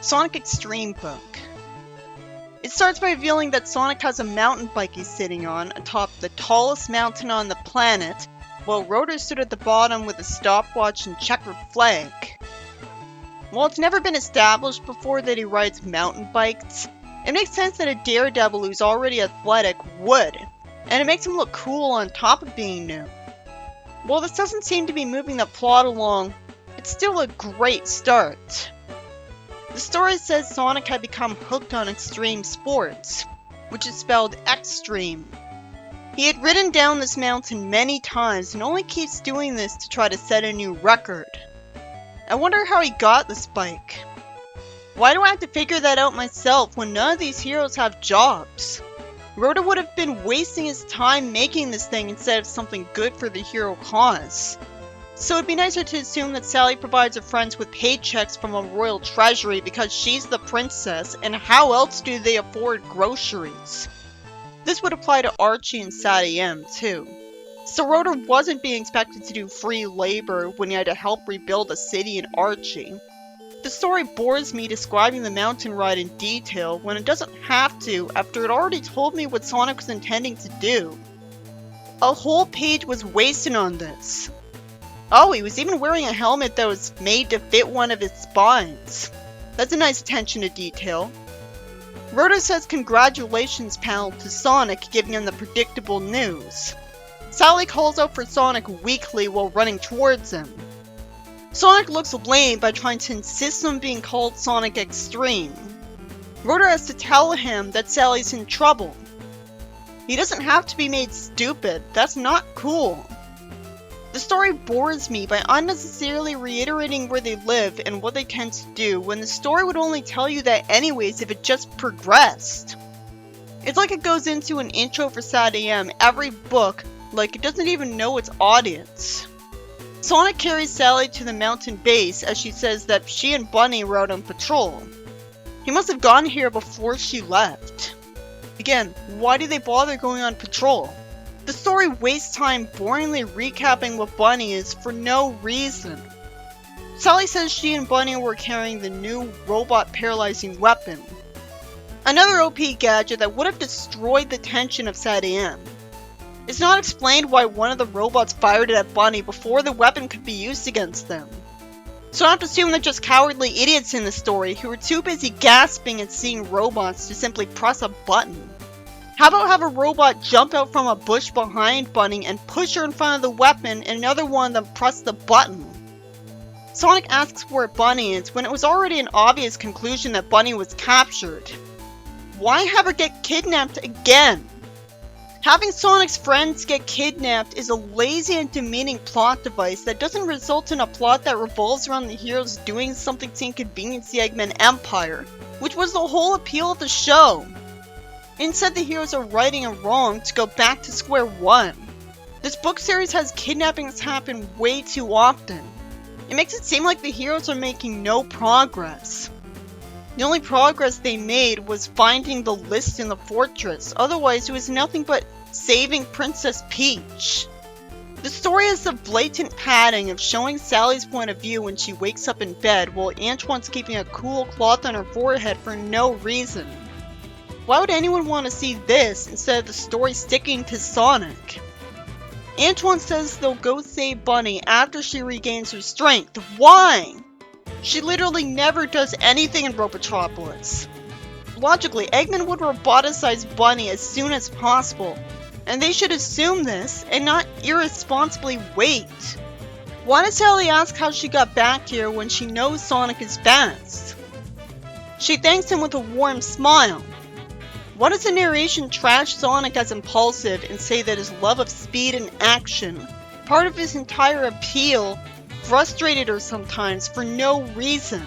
Sonic XTreme book. It starts by revealing that Sonic has a mountain bike he's sitting on atop the tallest mountain on the planet, while Rotor stood at the bottom with a stopwatch and checkered flag. While it's never been established before that he rides mountain bikes, it makes sense that a daredevil who's already athletic would, and it makes him look cool on top of being new. While this doesn't seem to be moving the plot along, it's still a great start. The story says Sonic had become hooked on extreme sports, which is spelled XTreme. He had ridden down this mountain many times and only keeps doing this to try to set a new record. I wonder how he got this bike. Why do I have to figure that out myself when none of these heroes have jobs? Rhoda would have been wasting his time making this thing instead of something good for the hero cause. So it'd be nicer to assume that Sally provides her friends with paychecks from a royal treasury because she's the princess, and how else do they afford groceries? This would apply to Archie and Sadie M too. So Rotor wasn't being expected to do free labor when he had to help rebuild a city in Archie. The story bores me describing the mountain ride in detail when it doesn't have to after it already told me what Sonic was intending to do. A whole page was wasted on this. Oh, he was even wearing a helmet that was made to fit one of his spines. That's a nice attention to detail. Rotor says congratulations pal to Sonic, giving him the predictable news. Sally calls out for Sonic weakly while running towards him. Sonic looks lame by trying to insist on being called Sonic XTreme. Rotor has to tell him that Sally's in trouble. He doesn't have to be made stupid, that's not cool. The story bores me by unnecessarily reiterating where they live and what they tend to do when the story would only tell you that anyways if it just progressed. It's like it goes into an intro for Sadie M every book like it doesn't even know its audience. Sonic carries Sally to the mountain base as she says that she and Bunny were out on patrol. He must have gone here before she left. Again, why do they bother going on patrol? The story wastes time boringly recapping what Bunny is for no reason. Sally says she and Bunny were carrying the new robot paralyzing weapon. Another OP gadget that would have destroyed the tension of Sadie M. It's not explained why one of the robots fired it at Bunny before the weapon could be used against them. So I have to assume they're just cowardly idiots in the story who were too busy gasping at seeing robots to simply press a button. How about have a robot jump out from a bush behind Bunny and push her in front of the weapon and another one of them press the button? Sonic asks where Bunny is when it was already an obvious conclusion that Bunny was captured. Why have her get kidnapped again? Having Sonic's friends get kidnapped is a lazy and demeaning plot device that doesn't result in a plot that revolves around the heroes doing something to inconvenience the Eggman Empire, which was the whole appeal of the show. Instead, the heroes are righting a wrong to go back to square one. This book series has kidnappings happen way too often. It makes it seem like the heroes are making no progress. The only progress they made was finding the list in the fortress, otherwise it was nothing but saving Princess Peach. The story has the blatant padding of showing Sally's point of view when she wakes up in bed while Antoine's keeping a cool cloth on her forehead for no reason. Why would anyone want to see this instead of the story sticking to Sonic? Antoine says they'll go save Bunny after she regains her strength. Why? She literally never does anything in Robotropolis. Logically, Eggman would roboticize Bunny as soon as possible, and they should assume this and not irresponsibly wait. Why does Sally ask how she got back here when she knows Sonic is fast? She thanks him with a warm smile. Why does the narration trash Sonic as impulsive and say that his love of speed and action, part of his entire appeal, frustrated her sometimes for no reason?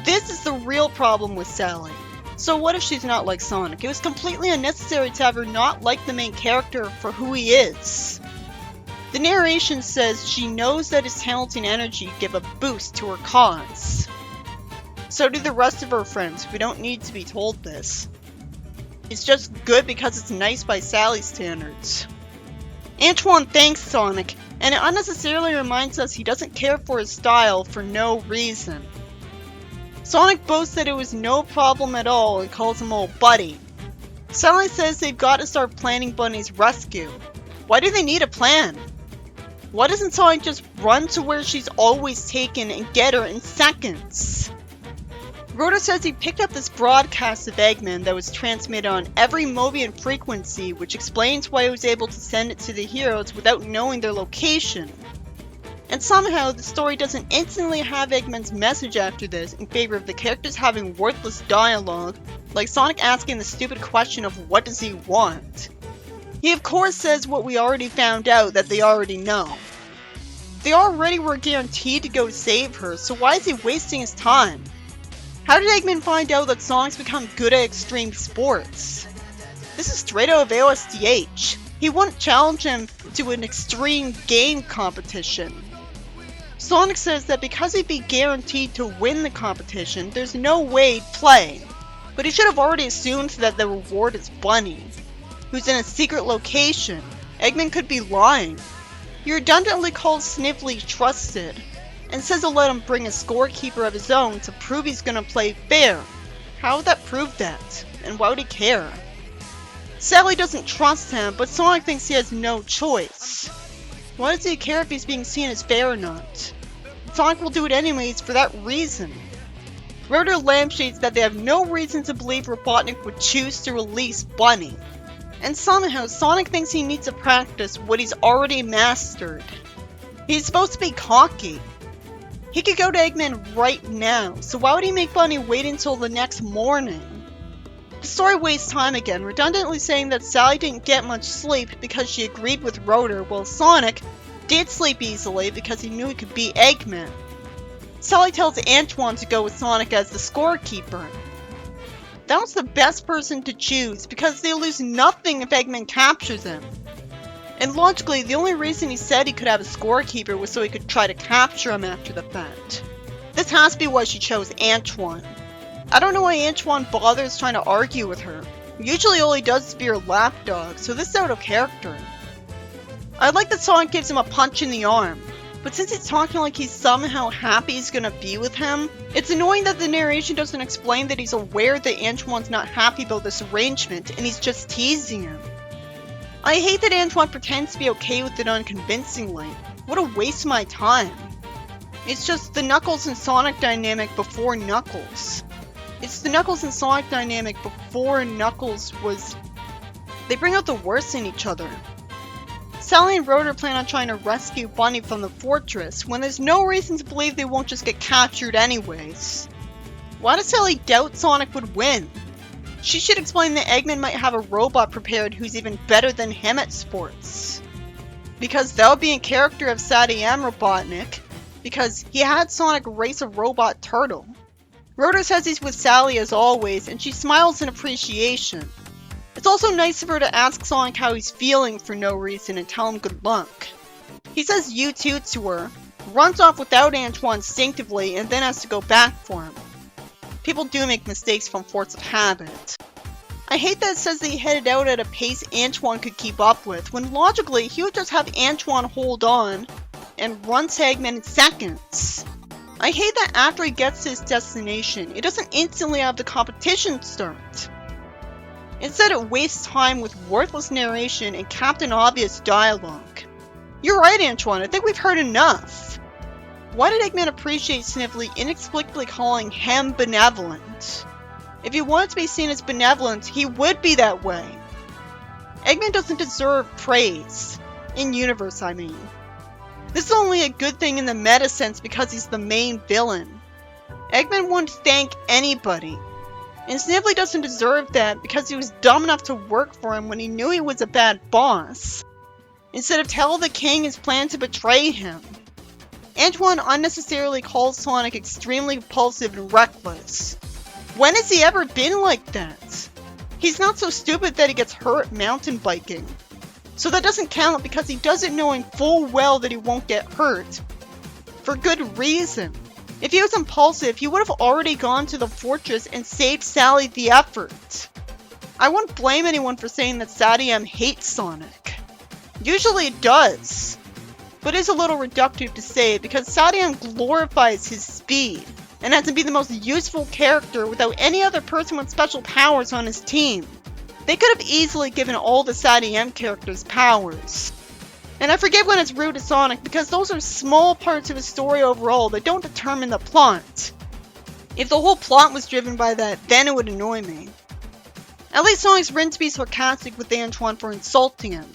This is the real problem with Sally. So what if she's not like Sonic? It was completely unnecessary to have her not like the main character for who he is. The narration says she knows that his talent and energy give a boost to her cause. So do the rest of her friends, we don't need to be told this. It's just good because it's nice by Sally's standards. Antoine thanks Sonic, and it unnecessarily reminds us he doesn't care for his style for no reason. Sonic boasts that it was no problem at all and calls him old buddy. Sally says they've got to start planning Bunny's rescue. Why do they need a plan? Why doesn't Sonic just run to where she's always taken and get her in seconds? Rotor says he picked up this broadcast of Eggman that was transmitted on every Mobian frequency, which explains why he was able to send it to the heroes without knowing their location. And somehow, the story doesn't instantly have Eggman's message after this in favor of the characters having worthless dialogue, like Sonic asking the stupid question of what does he want. He of course says what we already found out that they already know. They already were guaranteed to go save her, so why is he wasting his time? How did Eggman find out that Sonic's become good at extreme sports? This is straight out of AOSDH. He wouldn't challenge him to an extreme game competition. Sonic says that because he'd be guaranteed to win the competition, there's no way he'd play. But he should have already assumed that the reward is Bunny, who's in a secret location. Eggman could be lying. He redundantly calls Snively trusted, and says he'll let him bring a scorekeeper of his own to prove he's gonna play fair. How would that prove that? And why would he care? Sally doesn't trust him, but Sonic thinks he has no choice. Why does he care if he's being seen as fair or not? Sonic will do it anyways for that reason. Rotor lampshades that they have no reason to believe Robotnik would choose to release Bunny. And somehow Sonic thinks he needs to practice what he's already mastered. He's supposed to be cocky. He could go to Eggman right now, so why would he make Bunny wait until the next morning? The story wastes time again, redundantly saying that Sally didn't get much sleep because she agreed with Rotor, while Sonic did sleep easily because he knew he could beat Eggman. Sally tells Antoine to go with Sonic as the scorekeeper. That was the best person to choose because they lose nothing if Eggman captures him. And logically, the only reason he said he could have a scorekeeper was so he could try to capture him after the fact. This has to be why she chose Antoine. I don't know why Antoine bothers trying to argue with her. Usually all he does is be her lapdog, so this is out of character. I like that Sonic gives him a punch in the arm, but since he's talking like he's somehow happy he's gonna be with him, it's annoying that the narration doesn't explain that he's aware that Antoine's not happy about this arrangement and he's just teasing him. I hate that Antoine pretends to be okay with it unconvincingly. What a waste of my time. It's just the Knuckles and Sonic dynamic before Knuckles. It's the Knuckles and Sonic dynamic before Knuckles was... They bring out the worst in each other. Sally and Rotor plan on trying to rescue Bunny from the fortress, when there's no reason to believe they won't just get captured anyways. Why does Sally doubt Sonic would win? She should explain that Eggman might have a robot prepared who's even better than him at sports. Because that would be in character of Sadie and Robotnik, because he had Sonic race a robot turtle. Rotor says he's with Sally as always, and she smiles in appreciation. It's also nice of her to ask Sonic how he's feeling for no reason and tell him good luck. He says you too to her, runs off without Antoine instinctively, and then has to go back for him. People do make mistakes from force of habit. I hate that it says that he headed out at a pace Antoine could keep up with, when logically he would just have Antoine hold on and run to Eggman in seconds. I hate that after he gets to his destination, it doesn't instantly have the competition start. Instead it wastes time with worthless narration and Captain Obvious dialogue. You're right, Antoine, I think we've heard enough. Why did Eggman appreciate Snively inexplicably calling him benevolent? If he wanted to be seen as benevolent, he would be that way. Eggman doesn't deserve praise. In universe, I mean. This is only a good thing in the meta sense because he's the main villain. Eggman wouldn't thank anybody. And Snively doesn't deserve that because he was dumb enough to work for him when he knew he was a bad boss, instead of tell the king his plan to betray him. Antoine unnecessarily calls Sonic extremely impulsive and reckless. When has he ever been like that? He's not so stupid that he gets hurt mountain biking. So that doesn't count because he does it knowing full well that he won't get hurt. For good reason. If he was impulsive, he would have already gone to the fortress and saved Sally the effort. I wouldn't blame anyone for saying that Sadie M hates Sonic. Usually it does. But it's a little reductive to say it because Sadie M glorifies his speed. and has to be the most useful character without any other person with special powers on his team. They could have easily given all the SATM characters powers. And I forget when it's rude to Sonic because those are small parts of his story overall that don't determine the plot. If the whole plot was driven by that, then it would annoy me. At least Sonic's meant to be sarcastic with Antoine for insulting him.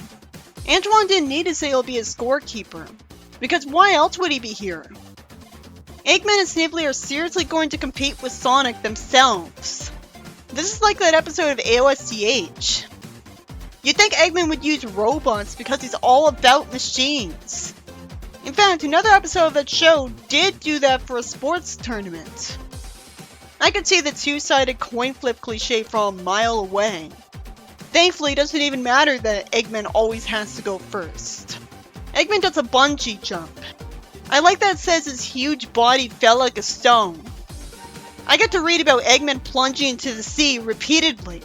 Antoine didn't need to say he'll be a scorekeeper, because why else would he be here? Eggman and Snively are seriously going to compete with Sonic themselves. This is like that episode of AOSCH. You'd think Eggman would use robots because he's all about machines. In fact, another episode of that show did do that for a sports tournament. I could see the two-sided coin flip cliche from a mile away. Thankfully, it doesn't even matter that Eggman always has to go first. Eggman does a bungee jump. I like that it says his huge body fell like a stone. I get to read about Eggman plunging into the sea repeatedly.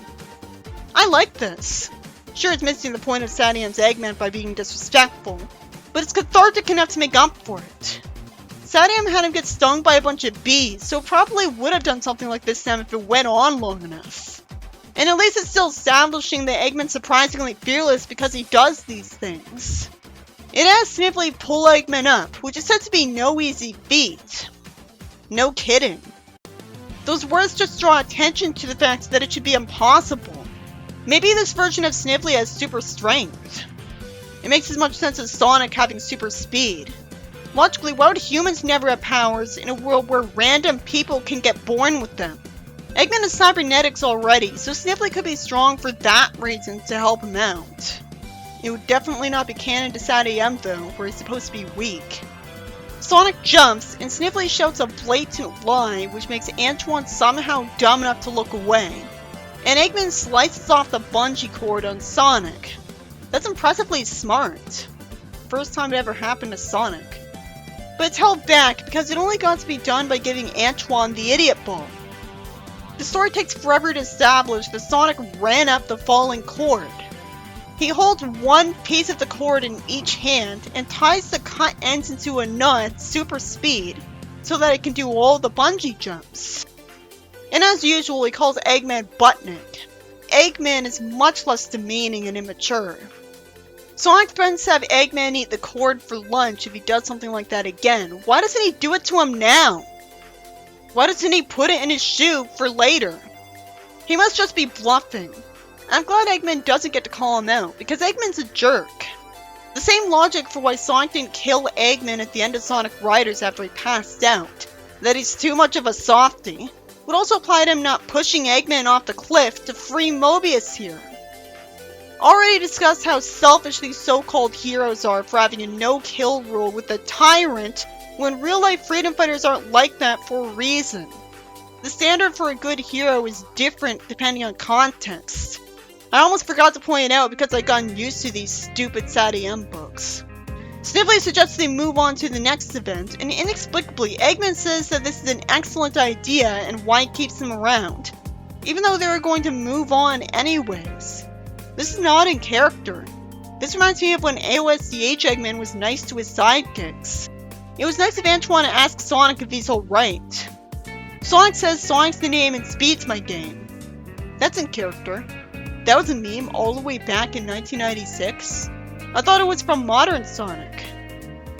I like this. Sure, it's missing the point of SATM's Eggman by being disrespectful, but it's cathartic enough to make up for it. SATM had him get stung by a bunch of bees, so probably would have done something like this to him if it went on long enough. And at least it's still establishing that Eggman's surprisingly fearless because he does these things. It has Snively pull Eggman up, which is said to be no easy feat. No kidding. Those words just draw attention to the fact that it should be impossible. Maybe this version of Snively has super strength. It makes as much sense as Sonic having super speed. Logically, why would humans never have powers in a world where random people can get born with them? Eggman has cybernetics already, so Snively could be strong for that reason to help him out. It would definitely not be canon to SATM though, where he's supposed to be weak. Sonic jumps, and Snively shouts a blatant lie, which makes Antoine somehow dumb enough to look away. And Eggman slices off the bungee cord on Sonic. That's impressively smart. First time it ever happened to Sonic. But it's held back because it only got to be done by giving Antoine the idiot ball. The story takes forever to establish that Sonic ran up the falling cord. He holds one piece of the cord in each hand and ties the cut ends into a knot at super speed so that it can do all the bungee jumps. And as usual, he calls Eggman Buttnik. Eggman is much less demeaning and immature. Sonic threatens to have Eggman eat the cord for lunch if he does something like that again. Why doesn't he do it to him now? Why doesn't he put it in his shoe for later? He must just be bluffing. I'm glad Eggman doesn't get to call him out, because Eggman's a jerk. The same logic for why Sonic didn't kill Eggman at the end of Sonic Riders after he passed out, that he's too much of a softie, would also apply to him not pushing Eggman off the cliff to free Mobius here. Already discussed how selfish these so-called heroes are for having a no-kill rule with the Tyrant, when real-life freedom fighters aren't like that for a reason. The standard for a good hero is different depending on context. I almost forgot to point it out because I'd gotten used to these stupid SATM books. Snively suggests they move on to the next event, and inexplicably, Eggman says that this is an excellent idea and why it keeps him around, even though they were going to move on anyways. This is not in character. This reminds me of when AOSCH Eggman was nice to his sidekicks. It was nice of Antoine to ask Sonic if he's alright. Sonic says Sonic's the name and Speed's my game. That's in character. That was a meme all the way back in 1996. I thought it was from modern Sonic.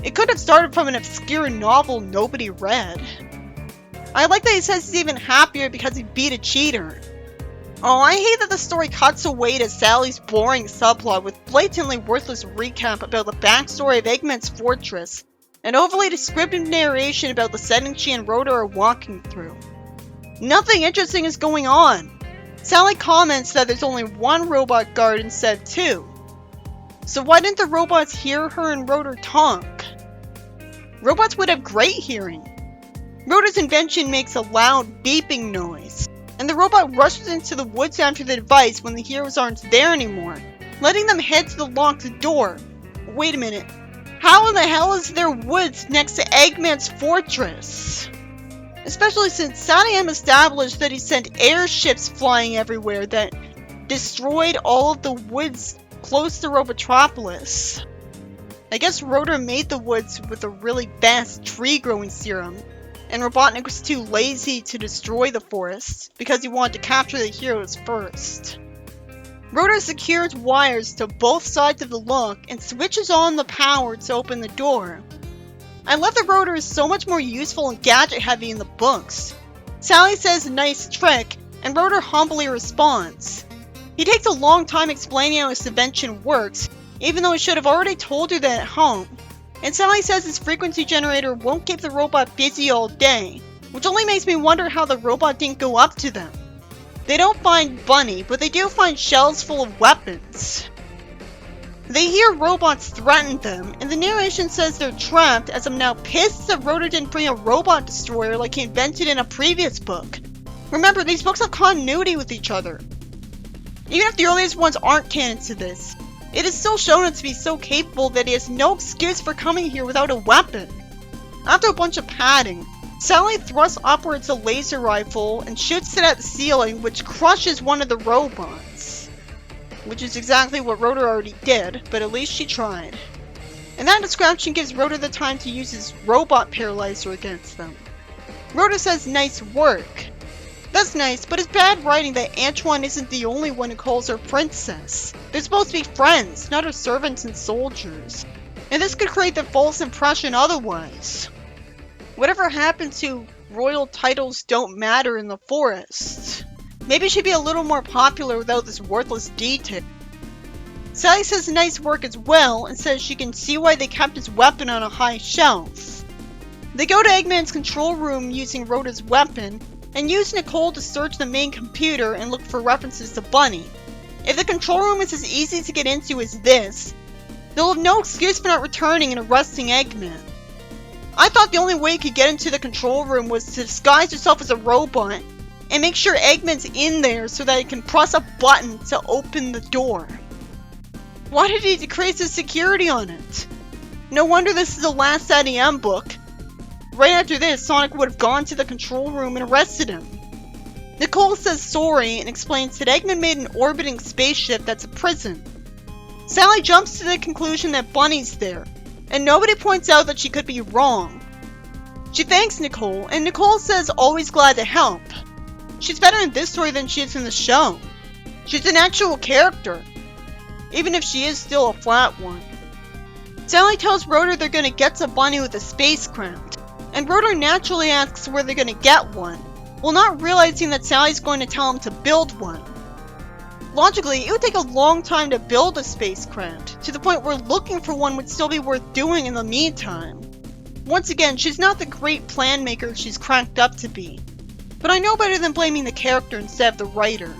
It could have started from an obscure novel nobody read. I like that he says he's even happier because he beat a cheater. Oh, I hate that the story cuts away to Sally's boring subplot with blatantly worthless recap about the backstory of Eggman's fortress and overly descriptive narration about the settings she and Rhoda are walking through. Nothing interesting is going on. Sally comments that there's only one robot guard instead of two. So why didn't the robots hear her and Rhoda talk? Robots would have great hearing. Rhoda's invention makes a loud beeping noise, and the robot rushes into the woods after the device when the heroes aren't there anymore, letting them head to the locked door. Wait a minute. How in the hell is there woods next to Eggman's fortress? Especially since SATM established that he sent airships flying everywhere that destroyed all of the woods close to Robotropolis. I guess Rhoda made the woods with a really fast tree growing serum, and Robotnik was too lazy to destroy the forest because he wanted to capture the heroes first. Rotor secures wires to both sides of the lock and switches on the power to open the door. I love that Rotor is so much more useful and gadget heavy in the books. Sally says nice trick, and Rotor humbly responds. He takes a long time explaining how his invention works, even though he should have already told her that at home. And Sally says his frequency generator won't keep the robot busy all day, which only makes me wonder how the robot didn't go up to them. They don't find Bunny, but they do find shells full of weapons. They hear robots threaten them, and the narration says they're trapped, as I'm now pissed that Rotor didn't bring a robot destroyer like he invented in a previous book. Remember, these books have continuity with each other. Even if the earliest ones aren't canon to this, it is still shown him to be so capable that he has no excuse for coming here without a weapon. After a bunch of padding, Sally thrusts upwards a laser rifle and shoots it at the ceiling, which crushes one of the robots. Which is exactly what Rotor already did, but at least she tried. And that distraction gives Rotor the time to use his robot paralyzer against them. Rotor says nice work. That's nice, but it's bad writing that Antoine isn't the only one who calls her princess. They're supposed to be friends, not her servants and soldiers. And this could create the false impression otherwise. Whatever happened to royal titles don't matter in the forest? Maybe she'd be a little more popular without this worthless detail. Sally says nice work as well, and says she can see why they kept his weapon on a high shelf. They go to Eggman's control room using Rotor's weapon, and use Nicole to search the main computer and look for references to Bunny. If the control room is as easy to get into as this, they'll have no excuse for not returning and arresting Eggman. I thought the only way you could get into the control room was to disguise yourself as a robot and make sure Eggman's in there so that he can press a button to open the door. Why did he decrease his security on it? No wonder this is the last IDM book. Right after this, Sonic would have gone to the control room and arrested him. Nicole says sorry and explains that Eggman made an orbiting spaceship that's a prison. Sally jumps to the conclusion that Bunny's there, and nobody points out that she could be wrong. She thanks Nicole, and Nicole says always glad to help. She's better in this story than she is in the show. She's an actual character, even if she is still a flat one. Sally tells Rotor they're gonna get to Bunny with a spacecraft, and Rotor naturally asks where they're gonna get one, while not realizing that Sally's going to tell him to build one. Logically, it would take a long time to build a spacecraft, to the point where looking for one would still be worth doing in the meantime. Once again, she's not the great plan maker she's cracked up to be, but I know better than blaming the character instead of the writer.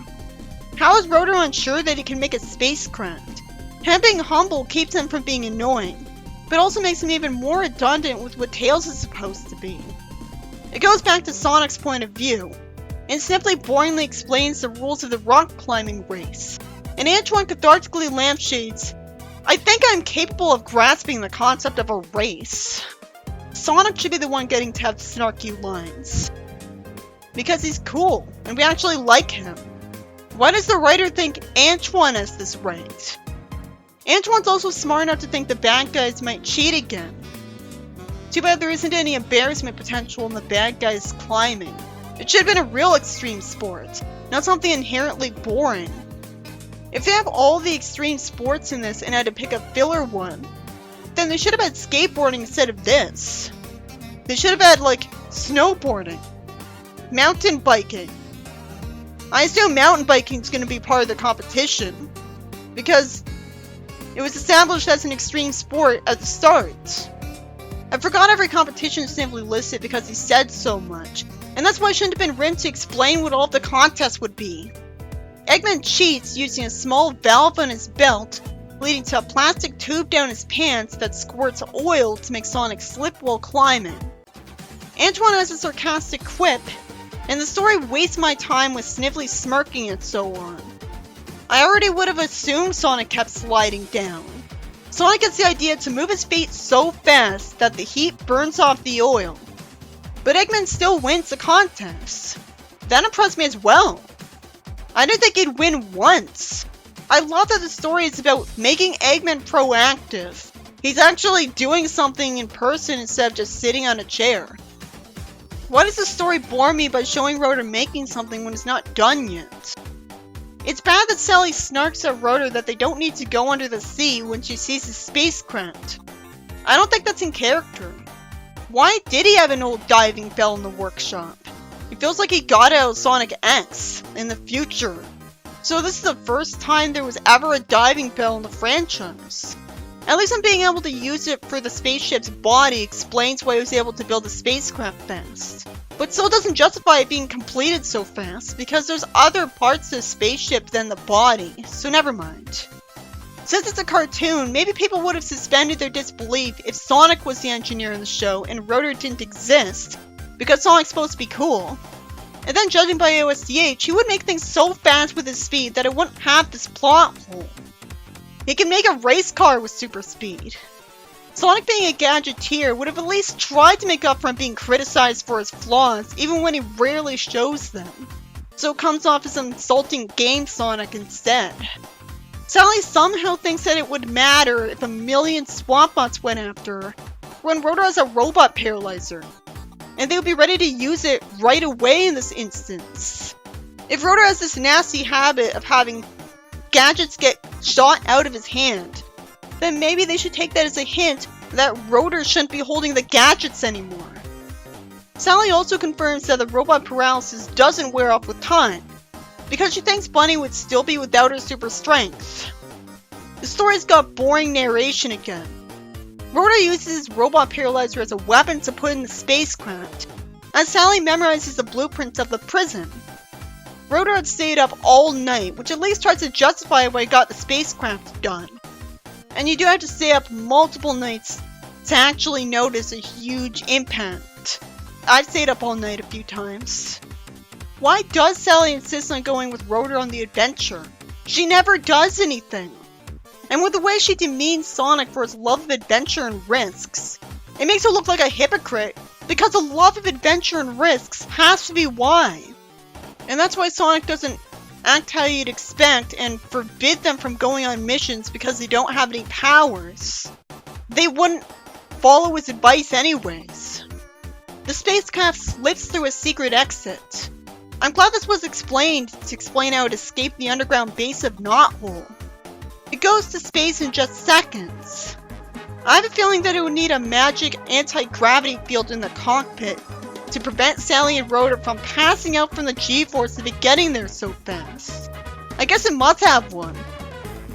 How is Rotor unsure that he can make a spacecraft? Him being humble keeps him from being annoying, but also makes him even more redundant with what Tails is supposed to be. It goes back to Sonic's point of view, and simply boringly explains the rules of the rock climbing race. And Antoine cathartically lampshades, I think I'm capable of grasping the concept of a race. Sonic should be the one getting to have snarky lines. Because he's cool, and we actually like him. Why does the writer think Antoine has this right? Antoine's also smart enough to think the bad guys might cheat again. Too bad there isn't any embarrassment potential in the bad guys climbing. It should have been a real extreme sport, not something inherently boring. If they have all the extreme sports in this and had to pick a filler one, then they should have had skateboarding instead of this. They should have had, like, snowboarding, mountain biking. I assume mountain biking is going to be part of the competition, because it was established as an extreme sport at the start. I forgot every competition is simply listed because he said so much, and that's why it shouldn't have been written to explain what all of the contests would be. Eggman cheats using a small valve on his belt, leading to a plastic tube down his pants that squirts oil to make Sonic slip while climbing. Antoine has a sarcastic quip, and the story wastes my time with snivelly smirking and so on. I already would have assumed Sonic kept sliding down. Sonic gets the idea to move his feet so fast that the heat burns off the oil. But Eggman still wins the contest. That impressed me as well. I didn't think he'd win once. I love that the story is about making Eggman proactive. He's actually doing something in person instead of just sitting on a chair. Why does the story bore me by showing Rotor making something when it's not done yet? It's bad that Sally snarks at Rotor that they don't need to go under the sea when she sees his spacecraft. I don't think that's in character. Why did he have an old diving bell in the workshop? It feels like he got it out of Sonic X in the future. So this is the first time there was ever a diving bell in the franchise. At least him being able to use it for the spaceship's body explains why he was able to build the spacecraft fast. But still doesn't justify it being completed so fast, because there's other parts to the spaceship than the body, so never mind. Since it's a cartoon, maybe people would have suspended their disbelief if Sonic was the engineer in the show and Rotor didn't exist, because Sonic's supposed to be cool. And then judging by OSDH, he would make things so fast with his speed that it wouldn't have this plot hole. He can make a race car with super speed. Sonic being a gadgeteer would have at least tried to make up for him being criticized for his flaws, even when he rarely shows them. So it comes off as insulting game Sonic instead. Sally somehow thinks that it would matter if a million SWAT bots went after her, when Rotor has a robot paralyzer, and they would be ready to use it right away in this instance. If Rotor has this nasty habit of having gadgets get shot out of his hand, then maybe they should take that as a hint that Rotor shouldn't be holding the gadgets anymore. Sally also confirms that the robot paralysis doesn't wear off with time, because she thinks Bunny would still be without her super strength. The story's got boring narration again. Rotor uses his robot paralyzer as a weapon to put in the spacecraft, as Sally memorizes the blueprints of the prison. Rotor had stayed up all night, which at least tries to justify why he got the spacecraft done. And you do have to stay up multiple nights to actually notice a huge impact. I've stayed up all night a few times. Why does Sally insist on going with Rotor on the adventure? She never does anything. And with the way she demeans Sonic for his love of adventure and risks, it makes her look like a hypocrite, because the love of adventure and risks has to be why. And that's why Sonic doesn't act how you'd expect and forbid them from going on missions because they don't have any powers. They wouldn't follow his advice anyways. The spacecraft slips through a secret exit. I'm glad this was explained to explain how it escaped the underground base of Knothole. It goes to space in just seconds. I have a feeling that it would need a magic anti-gravity field in the cockpit to prevent Sally and Rotor from passing out from the G-force of it getting there so fast. I guess it must have one.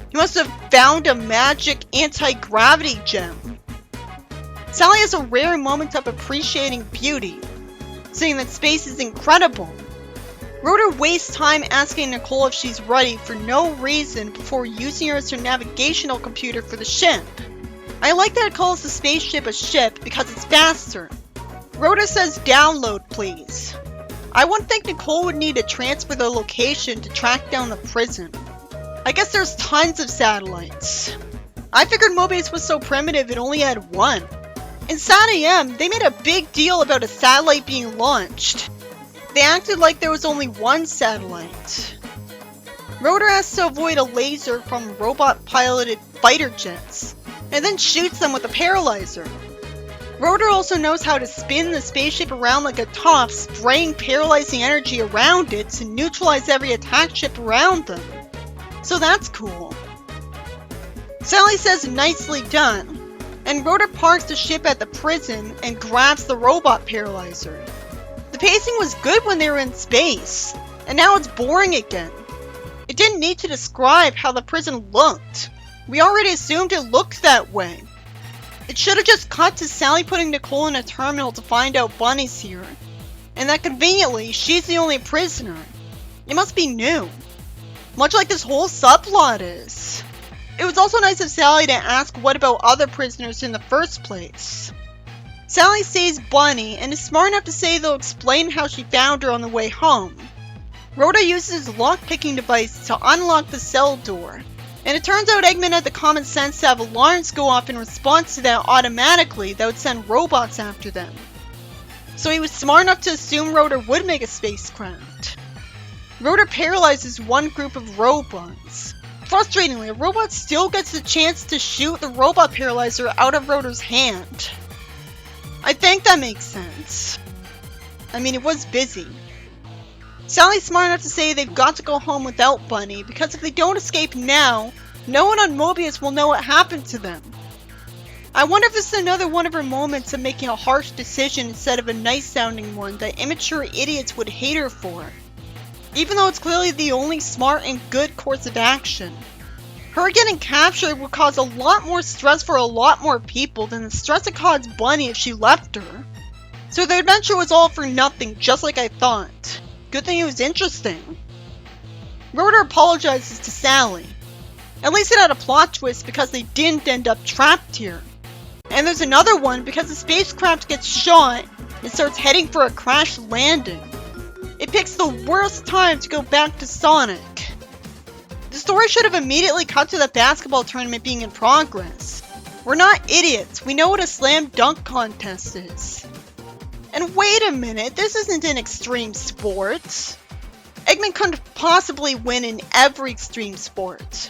He must have found a magic anti-gravity gem. Sally has a rare moment of appreciating beauty, saying that space is incredible. Rotor wastes time asking Nicole if she's ready for no reason before using her as her navigational computer for the ship. I like that it calls the spaceship a ship because it's faster. Rotor says download please. I wouldn't think Nicole would need to transfer the location to track down the prison. I guess there's tons of satellites. I figured Mobius was so primitive it only had one. In SAT-AM, they made a big deal about a satellite being launched. They acted like there was only one satellite. Rotor has to avoid a laser from robot-piloted fighter jets, and then shoots them with a paralyzer. Rotor also knows how to spin the spaceship around like a top, spraying paralyzing energy around it to neutralize every attack ship around them. So that's cool. Sally says nicely done, and Rotor parks the ship at the prison and grabs the robot paralyzer. The pacing was good when they were in space, and now it's boring again. It didn't need to describe how the prison looked. We already assumed it looked that way. It should have just cut to Sally putting Nicole in a terminal to find out Bunny's here, and that conveniently, she's the only prisoner. It must be new. Much like this whole subplot is. It was also nice of Sally to ask what about other prisoners in the first place. Sally saves Bunny and is smart enough to say they'll explain how she found her on the way home. Rotor uses his lock-picking device to unlock the cell door, and it turns out Eggman had the common sense to have alarms go off in response to that automatically that would send robots after them. So he was smart enough to assume Rotor would make a spacecraft. Rotor paralyzes one group of robots. Frustratingly, a robot still gets the chance to shoot the robot paralyzer out of Rotor's hand. I think that makes sense. I mean, it was busy. Sally's smart enough to say they've got to go home without Bunny, because if they don't escape now, no one on Mobius will know what happened to them. I wonder if this is another one of her moments of making a harsh decision instead of a nice-sounding one that immature idiots would hate her for. Even though it's clearly the only smart and good course of action. Her getting captured would cause a lot more stress for a lot more people than the stress it caused Bunny if she left her. So the adventure was all for nothing, just like I thought. Good thing it was interesting. Rotor apologizes to Sally. At least it had a plot twist because they didn't end up trapped here. And there's another one because the spacecraft gets shot and starts heading for a crash landing. It picks the worst time to go back to Sonic. The story should have immediately cut to the basketball tournament being in progress. We're not idiots, we know what a slam dunk contest is. And wait a minute, this isn't an extreme sport. Eggman couldn't possibly win in every extreme sport.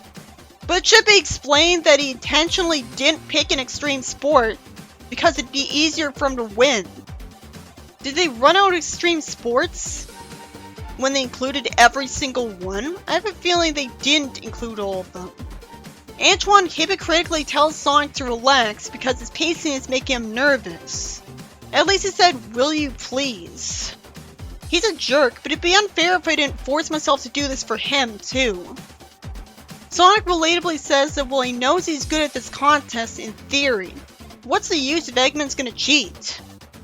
But it should be explained that he intentionally didn't pick an extreme sport because it'd be easier for him to win. Did they run out of extreme sports when they included every single one? I have a feeling they didn't include all of them. Antoine hypocritically tells Sonic to relax because his pacing is making him nervous. At least he said, "Will you please?" He's a jerk, but it'd be unfair if I didn't force myself to do this for him too. Sonic relatably says that while he knows he's good at this contest in theory, what's the use if Eggman's gonna cheat?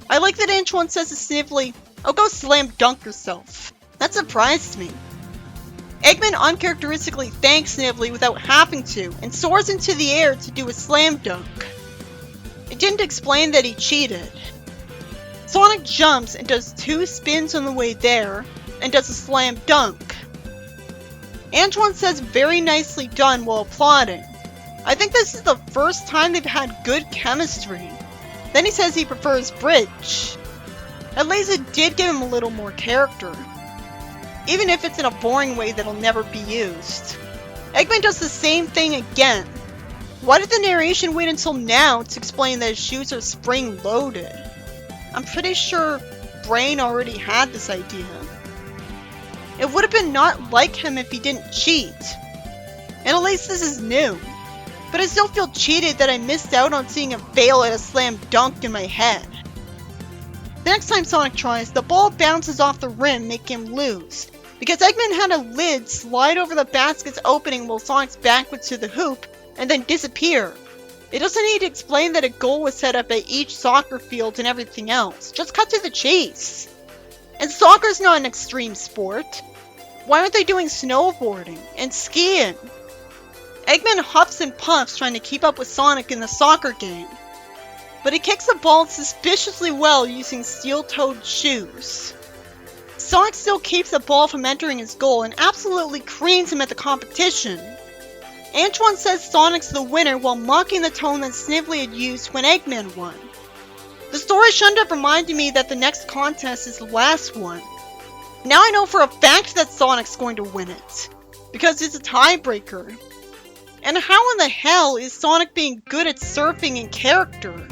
I like that Antoine says to Snively, "Oh, go slam dunk yourself." That surprised me. Eggman uncharacteristically thanks Snively without having to, and soars into the air to do a slam dunk. It didn't explain that he cheated. Sonic jumps and does 2 spins on the way there, and does a slam dunk. Antoine says very nicely done while applauding. I think this is the first time they've had good chemistry. Then he says he prefers bridge. At least it did give him a little more character. Even if it's in a boring way that'll never be used. Eggman does the same thing again. Why did the narration wait until now to explain that his shoes are spring-loaded? I'm pretty sure Brain already had this idea. It would have been not like him if he didn't cheat. And at least this is new. But I still feel cheated that I missed out on seeing him fail at a slam dunk in my head. The next time Sonic tries, the ball bounces off the rim, making him lose. Because Eggman had a lid slide over the basket's opening while Sonic's back was to the hoop, and then disappear. It doesn't need to explain that a goal was set up at each soccer field and everything else. Just cut to the chase. And soccer's not an extreme sport. Why aren't they doing snowboarding and skiing? Eggman huffs and puffs trying to keep up with Sonic in the soccer game. But he kicks the ball suspiciously well using steel-toed shoes. Sonic still keeps the ball from entering his goal and absolutely creams him at the competition. Antoine says Sonic's the winner while mocking the tone that Snively had used when Eggman won. The story shouldn't have reminded me that the next contest is the last one. Now I know for a fact that Sonic's going to win it, because it's a tiebreaker. And how in the hell is Sonic being good at surfing in character?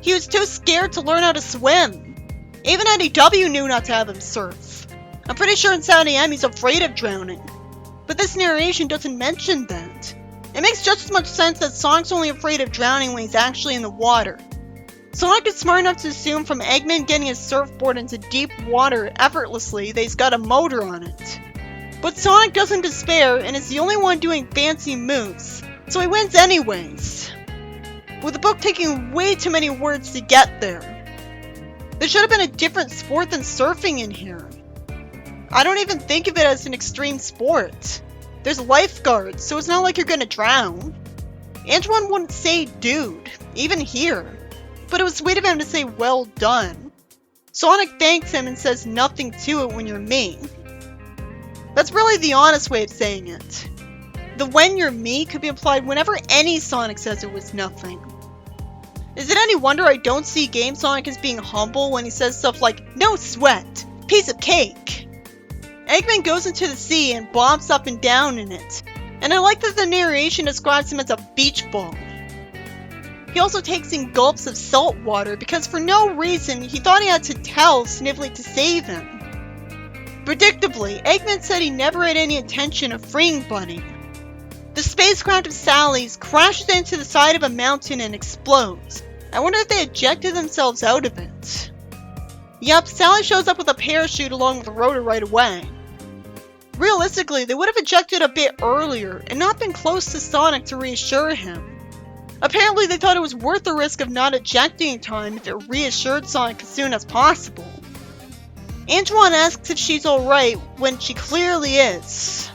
He was too scared to learn how to swim. Even NEW knew not to have him surf. I'm pretty sure in Saturday M he's afraid of drowning. But this narration doesn't mention that. It makes just as much sense that Sonic's only afraid of drowning when he's actually in the water. Sonic is smart enough to assume from Eggman getting his surfboard into deep water effortlessly that he's got a motor on it. But Sonic doesn't despair and is the only one doing fancy moves, so he wins anyways. With the book taking way too many words to get there. There should have been a different sport than surfing in here. I don't even think of it as an extreme sport. There's lifeguards, so it's not like you're gonna drown. Antoine wouldn't say dude, even here. But it was sweet of him to say well done. Sonic thanks him and says nothing to it when you're me. That's really the honest way of saying it. The when you're me could be applied whenever any Sonic says it was nothing. Is it any wonder I don't see Game Sonic as being humble when he says stuff like, "No sweat, piece of cake"? Eggman goes into the sea and bobs up and down in it, and I like that the narration describes him as a beach ball. He also takes in gulps of salt water because for no reason he thought he had to tell Snively to save him. Predictably, Eggman said he never had any intention of freeing Bunny. The spacecraft of Sally's crashes into the side of a mountain and explodes. I wonder if they ejected themselves out of it. Yup, Sally shows up with a parachute along with Rotor right away. Realistically, they would have ejected a bit earlier and not been close to Sonic to reassure him. Apparently they thought it was worth the risk of not ejecting in time if it reassured Sonic as soon as possible. Antoine asks if she's alright when she clearly is.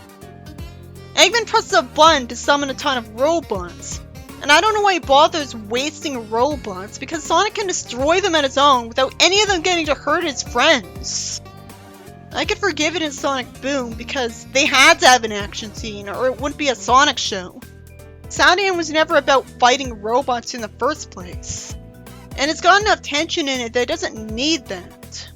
Eggman presses a button to summon a ton of robots, and I don't know why he bothers wasting robots because Sonic can destroy them on his own without any of them getting to hurt his friends. I could forgive it in Sonic Boom because they had to have an action scene or it wouldn't be a Sonic show. Saturn was never about fighting robots in the first place, and it's got enough tension in it that it doesn't need that.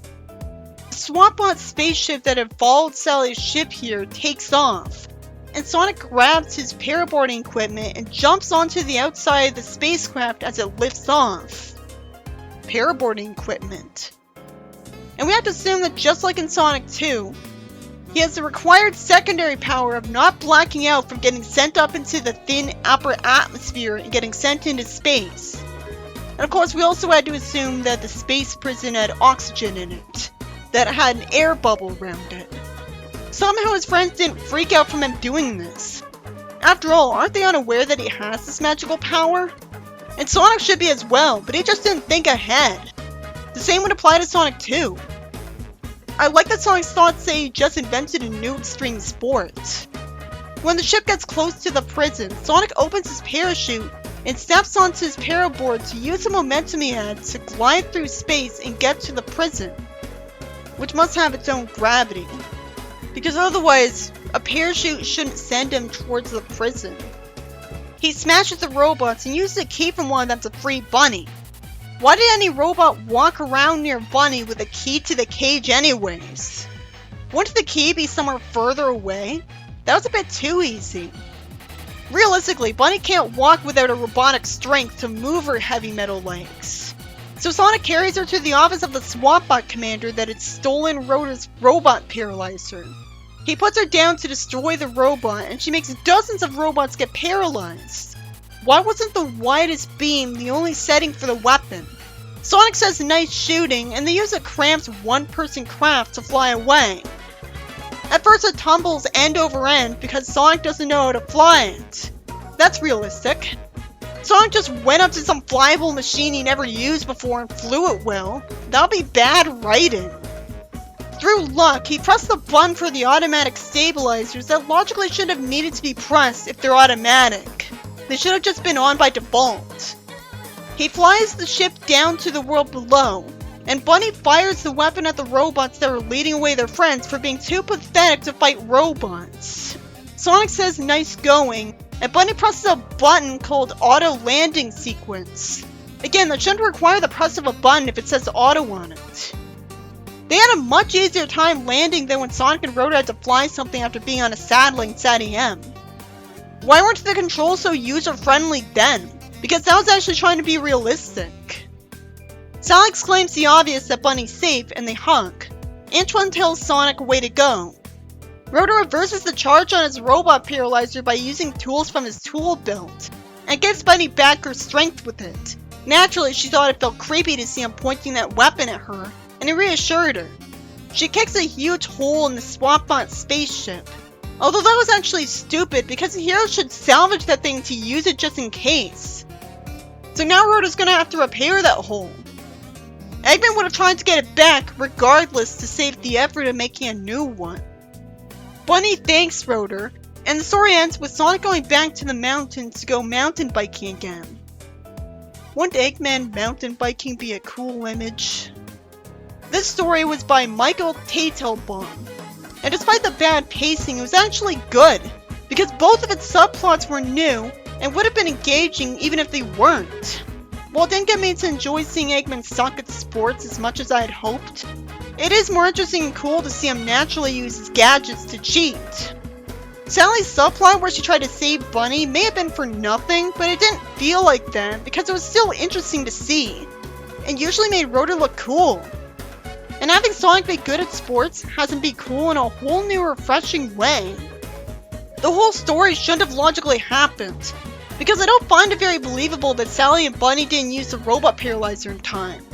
The SWATbot spaceship that had followed Sally's ship here takes off, and Sonic grabs his paraboarding equipment and jumps onto the outside of the spacecraft as it lifts off. Paraboarding equipment. And we have to assume that just like in Sonic 2, he has the required secondary power of not blacking out from getting sent up into the thin upper atmosphere and getting sent into space. And of course we also had to assume that the space prison had oxygen in it, that it had an air bubble around it. Somehow his friends didn't freak out from him doing this. After all, aren't they unaware that he has this magical power? And Sonic should be as well, but he just didn't think ahead. The same would apply to Sonic 2. I like that Sonic's thoughts say he just invented a new extreme sport. When the ship gets close to the prison, Sonic opens his parachute and steps onto his paraboard to use the momentum he had to glide through space and get to the prison, which must have its own gravity, because otherwise a parachute shouldn't send him towards the prison. He smashes the robots and uses a key from one of them to free Bunny. Why did any robot walk around near Bunny with a key to the cage anyways? Wouldn't the key be somewhere further away? That was a bit too easy. Realistically, Bunny can't walk without a robotic strength to move her heavy metal legs. So Sonic carries her to the office of the SWATbot commander that had stolen Rotor's robot paralyzer. He puts her down to destroy the robot, and she makes dozens of robots get paralyzed. Why wasn't the widest beam the only setting for the weapon? Sonic says nice shooting, and they use a cramped one-person craft to fly away. At first it tumbles end over end because Sonic doesn't know how to fly it. That's realistic. Sonic just went up to some flyable machine he never used before and flew it well. That would be bad writing. Through luck, he pressed the button for the automatic stabilizers that logically should have needed to be pressed if they're automatic. They should have just been on by default. He flies the ship down to the world below, and Bunny fires the weapon at the robots that were leading away their friends for being too pathetic to fight robots. Sonic says nice going, and Bunny presses a button called Auto Landing Sequence. Again, that shouldn't require the press of a button if it says auto on it. They had a much easier time landing than when Sonic and Rotor had to fly something after being on a saddling SAT-EM. Why weren't the controls so user-friendly then? Because that was actually trying to be realistic. Sally exclaims the obvious that Bunny's safe, and they hug. Antoine tells Sonic a way to go. Rotor reverses the charge on his robot paralyzer by using tools from his tool belt, and gives Bunny back her strength with it. Naturally, she thought it felt creepy to see him pointing that weapon at her, and he reassured her. She kicks a huge hole in the SWATbot spaceship. Although that was actually stupid because the hero should salvage that thing to use it just in case. So now Rotor's gonna have to repair that hole. Eggman would have tried to get it back regardless to save the effort of making a new one. Bunny thanks Rotor, and the story ends with Sonic going back to the mountains to go mountain biking again. Wouldn't Eggman mountain biking be a cool image? This story was by Michael Teitelbaum. And despite the bad pacing, it was actually good, because both of its subplots were new, and would have been engaging even if they weren't. While it didn't get me to enjoy seeing Eggman suck at sports as much as I had hoped, it is more interesting and cool to see him naturally use his gadgets to cheat. Sally's subplot where she tried to save Bunny may have been for nothing, but it didn't feel like that because it was still interesting to see, and usually made Rotor look cool. And having Sonic be good at sports has him be cool in a whole new refreshing way. The whole story shouldn't have logically happened, because I don't find it very believable that Sally and Bunny didn't use the robot paralyzer in time.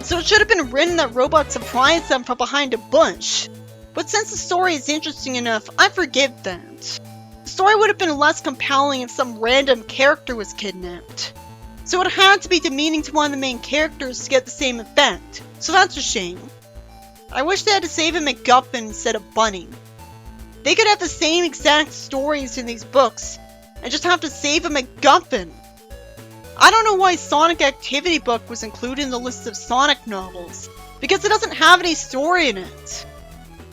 So it should have been written that robots surprised them from behind a bush. But since the story is interesting enough, I forgive that. The story would have been less compelling if some random character was kidnapped. So it had to be demeaning to one of the main characters to get the same effect, so that's a shame. I wish they had to save a MacGuffin instead of Bunny. They could have the same exact stories in these books, and just have to save a MacGuffin. I don't know why Sonic Activity Book was included in the list of Sonic novels, because it doesn't have any story in it.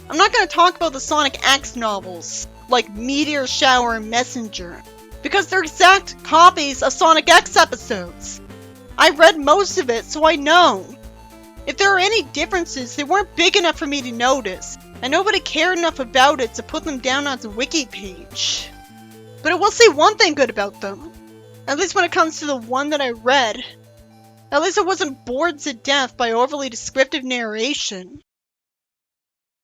I'm not going to talk about the Sonic X novels, like Meteor Shower and Messenger, because they're exact copies of Sonic X episodes. I read most of it, so I know. If there are any differences, they weren't big enough for me to notice, and nobody cared enough about it to put them down on the wiki page. But I will say one thing good about them. At least when it comes to the one that I read. At least I wasn't bored to death by overly descriptive narration.